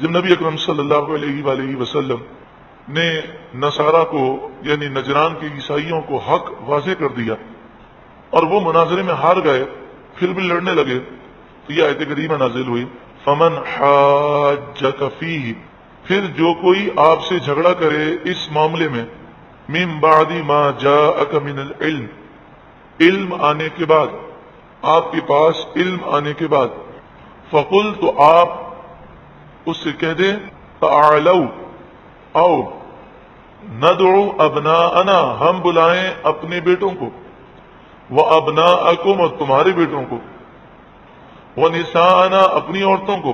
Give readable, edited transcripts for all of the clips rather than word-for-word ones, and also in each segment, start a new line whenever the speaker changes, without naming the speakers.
جب نبی اکرم صلی اللہ علیہ وآلہ وسلم نے نصارہ کو یعنی نجران کے عیسائیوں کو حق واضح کر دیا اور وہ مناظرے میں ہار گئے، پھر بھی لڑنے لگے، تو یہ آیت کریمہ نازل ہوئی، فمن حاجک فیہ، پھر جو کوئی آپ سے جھگڑا کرے اس معاملے میں، من بعد ما جاءک من العلم، علم آنے کے بعد، آپ کے پاس علم آنے کے بعد، فقل، تو آپ اس سے کہہ دیں، تعالوا، آؤ، ندعو ابناءنا، ہم بلائیں اپنے بیٹوں کو، وابناءکم، اور تمہارے بیٹوں کو، ونساءنا، اپنی عورتوں کو،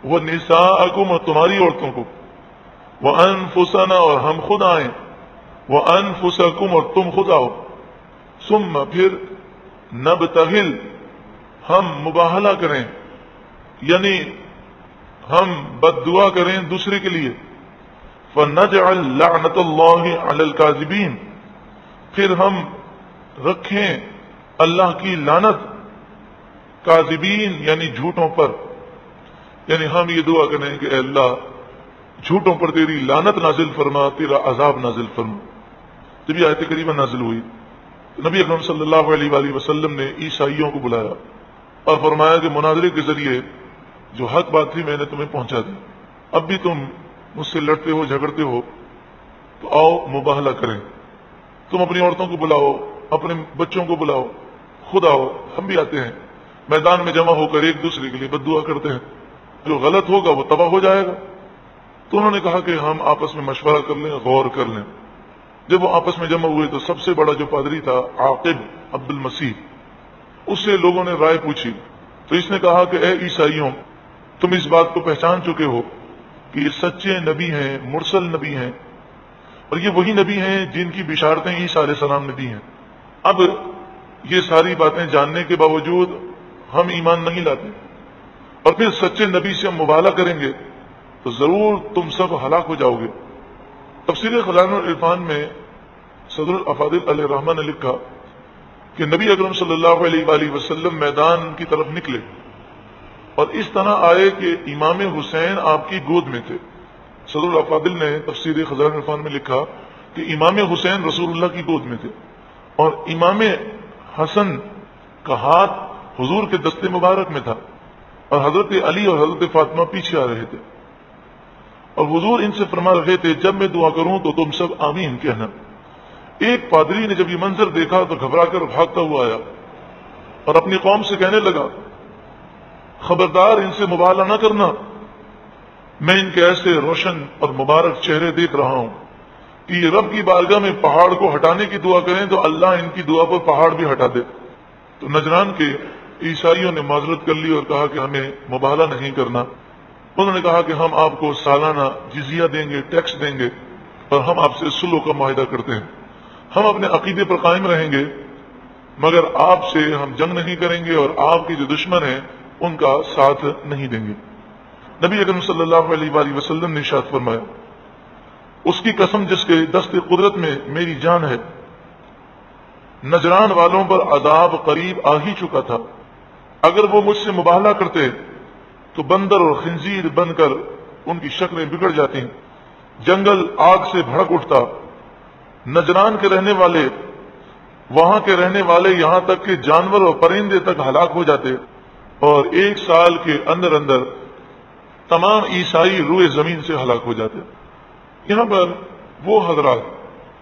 ونساءکم، اور تمہاری عورتوں کو، وانفسنا، اور ہم خود آئیں، وانفسکم، اور تم خود آؤ، ثم، پھر، نبتہل، ہم مباہلہ کریں، یعنی ہم بد دعا کریں دوسرے کے لیے، فنجعل لعنت اللہ علی الکاذبین، پھر ہم رکھیں اللہ کی لعنت کاذبین یعنی جھوٹوں پر، یعنی ہم یہ دعا کریں کہ اے اللہ جھوٹوں پر تیری لعنت نازل فرما، تیرا عذاب نازل فرما۔ جب یہ آیت کریمہ نازل ہوئی تو نبی اکرم صلی اللہ علیہ وآلہ وسلم نے عیسائیوں کو بلایا اور فرمایا کہ مناظرے کے ذریعے جو حق بات تھی میں نے تمہیں پہنچا دی، اب بھی تم مجھ سے لڑتے ہو، جھگڑتے ہو، تو آؤ مباہلہ کریں، تم اپنی عورتوں کو بلاؤ، اپنے بچوں کو بلاؤ، خود آؤ، ہم بھی آتے ہیں، میدان میں جمع ہو کر ایک دوسرے کے لیے بد دعا کرتے ہیں، جو غلط ہوگا وہ تباہ ہو جائے گا۔ تو انہوں نے کہا کہ ہم آپس میں مشورہ کر لیں، غور کر لیں۔ جب وہ آپس میں جمع ہوئے تو سب سے بڑا جو پادری تھا عاقب عبد المسیح، اس سے لوگوں نے رائے پوچھی، تو اس نے کہا کہ اے عیسائیوں، تم اس بات کو پہچان چکے ہو کہ یہ سچے نبی ہیں، مرسل نبی ہیں، اور یہ وہی نبی ہیں جن کی بشارتیں عیسیٰ علیہ السلام نے دی ہیں۔ اب یہ ساری باتیں جاننے کے باوجود ہم ایمان نہیں لاتے اور پھر سچے نبی سے ہم مباہلہ کریں گے تو ضرور تم سب ہلاک ہو جاؤ گے۔ تفسیر خزائن العرفان میں صدر الافاضل علیہ الرحمٰن نے لکھا کہ نبی اکرم صلی اللہ علیہ وآلہ وسلم میدان کی طرف نکلے اور اس طرح آئے کہ امام حسین آپ کی گود میں تھے۔ صدر الافاضل نے تفسیر خزائن العرفان میں لکھا کہ امام حسین رسول اللہ کی گود میں تھے اور امام حسن کا ہاتھ حضور کے دستے مبارک میں تھا اور حضرت علی اور حضرت فاطمہ پیچھے آ رہے تھے، اور حضور ان سے فرما رہے تھے جب میں دعا کروں تو تم سب آمین کہنا۔ ایک پادری نے جب یہ منظر دیکھا تو گھبرا کر بھاگتا ہوا آیا اور اپنی قوم سے کہنے لگا، خبردار ان سے مباہلہ نہ کرنا، میں ان کے ایسے روشن اور مبارک چہرے دیکھ رہا ہوں کہ یہ رب کی بارگاہ میں پہاڑ کو ہٹانے کی دعا کریں تو اللہ ان کی دعا پر پہاڑ بھی ہٹا دے۔ تو نجران کے عیسائیوں نے معذرت کر لی اور کہا کہ ہمیں مباہلہ نہیں کرنا۔ انہوں نے کہا کہ ہم آپ کو سالانہ جزیہ دیں گے، ٹیکس دیں گے، اور ہم آپ سے صلح کا معاہدہ کرتے ہیں، ہم اپنے عقیدے پر قائم رہیں گے، مگر آپ سے ہم جنگ نہیں کریں گے اور آپ کے جو دشمن ہیں ان کا ساتھ نہیں دیں گے۔ نبی اکرم صلی اللہ علیہ وآلہ وسلم نے ارشاد فرمایا، اس کی قسم جس کے دست قدرت میں میری جان ہے، نجران والوں پر عذاب قریب آ ہی چکا تھا، اگر وہ مجھ سے مباہلہ کرتے تو بندر اور خنزیر بن کر ان کی شکلیں بگڑ جاتی، جنگل آگ سے بھڑک اٹھتا، نجران کے رہنے والے، وہاں کے رہنے والے، یہاں تک کہ جانور اور پرندے تک ہلاک ہو جاتے، اور 1 سال کے اندر اندر تمام عیسائی روئے زمین سے ہلاک ہو جاتے۔ یہاں پر وہ حضرات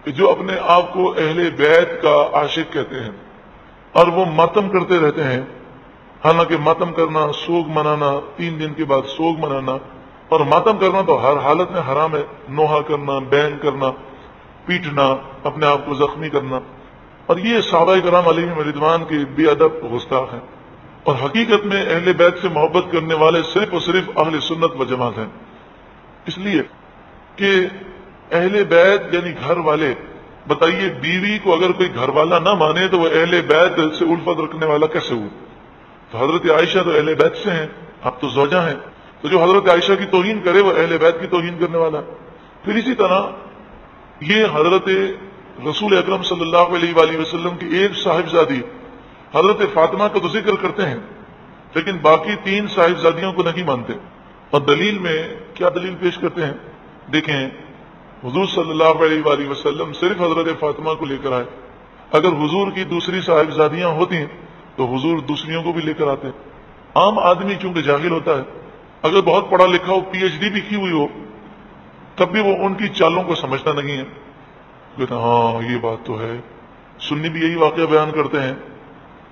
کہ جو اپنے آپ کو اہل بیت کا عاشق کہتے ہیں اور وہ ماتم کرتے رہتے ہیں، حالانکہ ماتم کرنا، سوگ منانا، 3 دن کے بعد سوگ منانا، اور ماتم کرنا تو ہر حالت میں حرام ہے، نوحہ کرنا، بین کرنا، پیٹنا، اپنے آپ کو زخمی کرنا، اور یہ صحابہ کرام علیہم رضوان کے بے ادب گستاخ ہیں۔ اور حقیقت میں اہل بیت سے محبت کرنے والے صرف اور صرف اہل سنت و جماعت ہیں، اس لیے کہ اہل بیت یعنی گھر والے، بتائیے بیوی کو اگر کوئی گھر والا نہ مانے تو وہ اہل بیت سے الفت رکھنے والا کیسے ہوا؟ تو حضرت عائشہ تو اہل بیت سے ہیں، اب تو زوجہ ہیں، تو جو حضرت عائشہ کی توہین کرے وہ اہل بیت کی توہین کرنے والا ہے۔ پھر اسی طرح یہ حضرت رسول اکرم صلی اللہ علیہ وآلہ وسلم کی ایک صاحبزادی حضرت فاطمہ کا تو ذکر کرتے ہیں لیکن باقی 3 صاحبزادیوں کو نہیں مانتے، اور دلیل میں کیا دلیل پیش کرتے ہیں؟ دیکھیں، حضور صلی اللہ علیہ وآلہ وسلم صرف حضرت فاطمہ کو لے کر آئے. اگر حضور کی دوسری صاحبزادیاں ہوتی ہیں تو حضور دوسریوں کو بھی لے کر آتے. عام آدمی چونکہ جاہل ہوتا ہے، اگر بہت پڑھا لکھا ہو، پی ایچ ڈی بھی کی ہوئی ہو، تب بھی وہ ان کی چالوں کو سمجھتا نہیں ہے. کہتے ہاں یہ بات تو ہے. سنی بھی یہی واقعہ بیان کرتے ہیں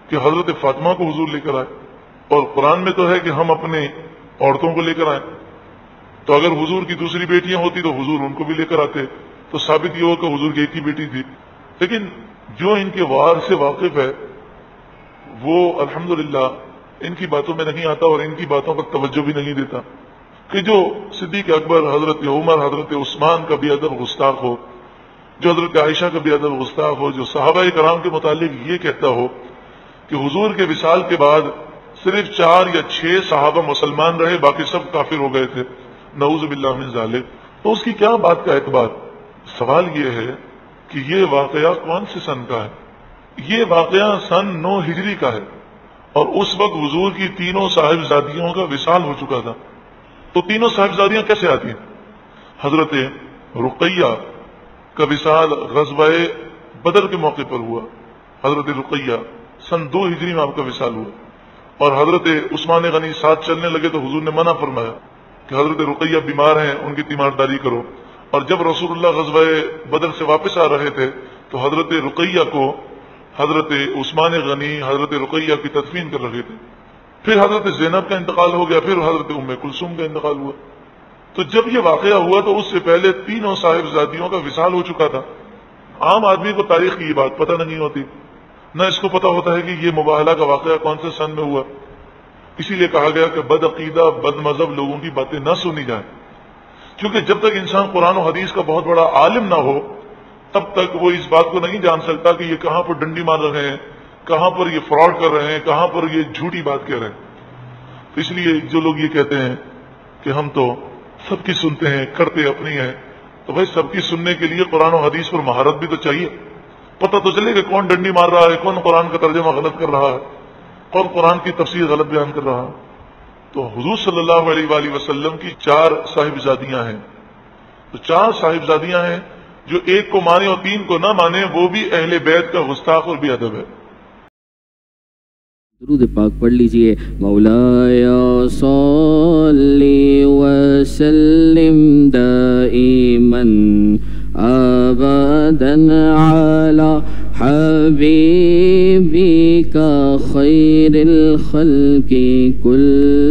کہ حضرت فاطمہ کو حضور لے کر آئے، اور قرآن میں تو ہے کہ ہم اپنے عورتوں کو لے کر آئیں. تو اگر حضور کی دوسری بیٹیاں ہوتی تو حضور ان کو بھی لے کر آتے، تو ثابت یہ ہو کہ حضور کی ایک ہی بیٹی تھی. لیکن جو ان کے وار سے واقف ہے وہ الحمدللہ ان کی باتوں میں نہیں آتا اور ان کی باتوں پر توجہ بھی نہیں دیتا کہ جو صدیق اکبر، حضرت عمر، حضرت عثمان کا بھی ادب گستاخ ہو، جو حضرت عائشہ کا بھی ادب گستاخ ہو، جو صحابہ کرام کے متعلق یہ کہتا ہو کہ حضور کے وصال کے بعد صرف 4 یا 6 صحابہ مسلمان رہے، باقی سب کافر ہو گئے تھے، نعوذ باللہ من ذالک، تو اس کی کیا بات کا اعتبار؟ سوال یہ ہے کہ یہ واقعہ کون سے سن کا ہے؟ یہ واقعہ سن 9 ہجری کا ہے، اور اس وقت حضور کی تینوں صاحبزادیوں کا وصال ہو چکا تھا. تو تینوں صاحبزادیاں کیسے آتی ہیں؟ حضرت رقیہ کا وصال غزوہ بدر کے موقع پر ہوا. حضرت رقیہ سن 2 ہجری میں آپ کا وصال ہوا، اور حضرت عثمان غنی ساتھ چلنے لگے تو حضور نے منع فرمایا کہ حضرت رقیہ بیمار ہیں، ان کی تیمارداری کرو. اور جب رسول اللہ غزوہ بدر سے واپس آ رہے تھے تو حضرت رقیہ کو حضرت عثمان غنی حضرت رقیہ کی تدفین کر رہے تھے. پھر حضرت زینب کا انتقال ہو گیا، پھر حضرت ام کلثوم کا انتقال ہوا. تو جب یہ واقعہ ہوا تو اس سے پہلے تینوں صاحبزادیوں کا وصال ہو چکا تھا. عام آدمی کو تاریخ کی یہ بات پتہ نہیں ہوتی، نہ اس کو پتہ ہوتا ہے کہ یہ مباہلہ کا واقعہ کون سے سن میں ہوا. اسی لیے کہا گیا کہ بد عقیدہ بد مذہب لوگوں کی باتیں نہ سنی جائیں، کیونکہ جب تک انسان قرآن و حدیث کا بہت بڑا عالم نہ ہو تب تک وہ اس بات کو نہیں جان سکتا کہ یہ کہاں پر ڈنڈی مار رہے ہیں، کہاں پر یہ فراڈ کر رہے ہیں، کہاں پر یہ جھوٹی بات کہہ رہے ہیں. تو اس لیے جو لوگ یہ کہتے ہیں کہ ہم تو سب کی سنتے ہیں، کرتے اپنی ہیں، تو بھائی سب کی سننے کے لیے قرآن و حدیث پر مہارت بھی تو چاہیے. پتہ تو چلے کہ کون ڈنڈی مار رہا ہے، کون قرآن کا ترجمہ غلط کر رہا ہے، کون قرآن کی تفسیر غلط بیان کر رہا ہے. تو حضور صلی اللہ علیہ وآلہ وسلم کی 4 صاحبزادیاں ہیں. تو 4 صاحبزادیاں ہیں، جو ایک کو مانے اور 3 کو نہ مانے وہ بھی اہل بیت کا گستاخ اور بے ادب ہے.
درود پاک پڑھ لیجئے. مولایا صلی وسلم دائما ابدا علی حبیبک خیر الخلق کل